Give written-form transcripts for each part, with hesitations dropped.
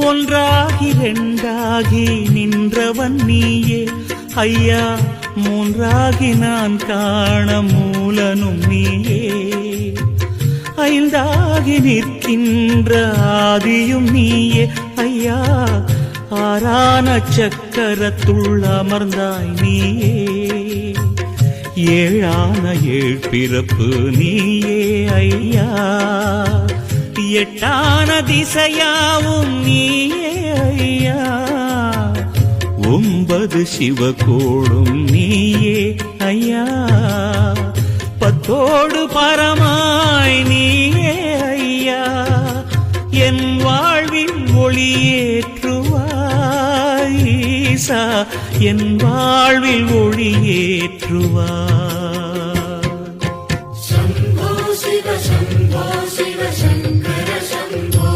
ஒன்றாகி இரண்டாகி நின்றவன் நீயே ஐயா, மூன்றாகி நான் காண மூலனும் நீயே. ஐந்தாகி நிற்கின்ற ஆதியும் நீயே ஐயா, ஆறான சக்கரத்துள் அமர்ந்தாய் நீயே. ஏழான ஏழ் பிறப்பு நீயே ஐயா, எட்டான திசையாவும் நீயே ஐயா. 9 சிவகோடும் நீயே ஐயா, 10 பரமாய் நீயே ஐயா. என் வாழ்வில் ஒளியேற்றுவாய் ஈசா, என் வாழ்வில் ஒளியேற்றுவாய். சம்போ சிவ சம்போ சிவ சங்கர சம்போ,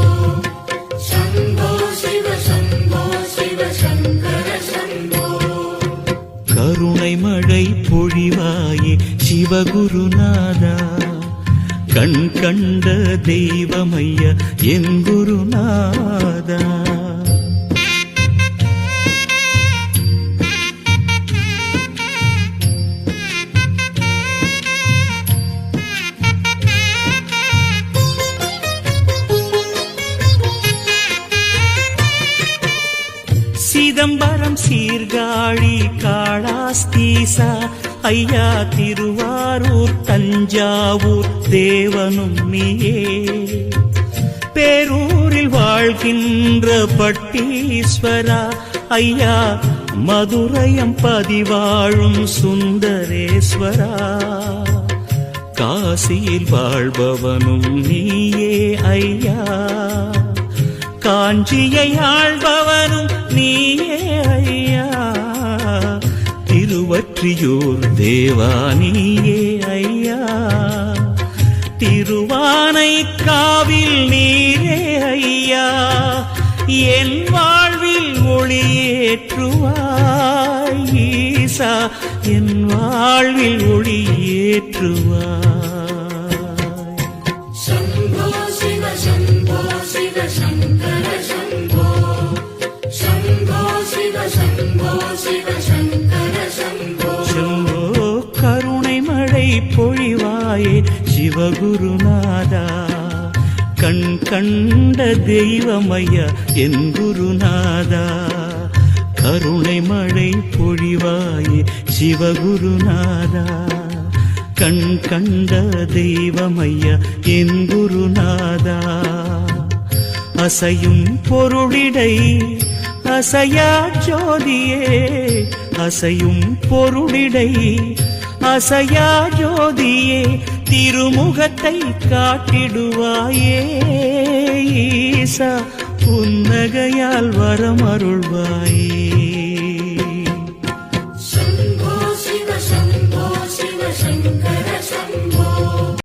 சம்போ சிவ சம்போ சிவ சங்கர சம்போ. கருணை மழை பொழிவாயே சிவகுருநாதா, கண் கண்ட தெய்வமைய என் குருநாதா. சிதம்பரம் சீர்காழி காளாஸ்தீசா ஐயா, திருவாரூர் தஞ்சாவூர் தேவனும் நீயே. பேரூரில் வாழ்கின்ற பட்டீஸ்வரா ஐயா, மதுரையம் பதிவாழும் சுந்தரேஸ்வரா. காசியில் வாழ்பவனும் நீயே ஐயா, காஞ்சியை ஆள்பவனும் நீயே ஐயா. திருவற்றியூர் தேவானியே ஐயா, திருவானைக்காவில் நீரே ஐயா. என் வாழ்வில் ஒளியேற்றுவாய் ஈசா, என் வாழ்வில் ஒளியேற்றுவாய். சம்போ சிவ சம்போ சிவ சங்கர சம்போ, சம்போ சிவ சம்போ சிவ சங்கர சம்போ. சம்போ கருணை மழை பொழிவாயே சிவகுருநாதா, கண் கண்ட தெய்வமையா என் குருநாதா. கருணை மழை பொழிவாயே சிவகுருநாதா, கண் கண்ட தெய்வமையா என் குருநாதா. அசையும் பொருளிடை அசையா ஜோதியே, அசையும் பொருளிடை அசையா ஜோதியே. திருமுகத்தை காட்டிடுவாயே ஈசா, புன்னகையால் வரமருள்வாயே.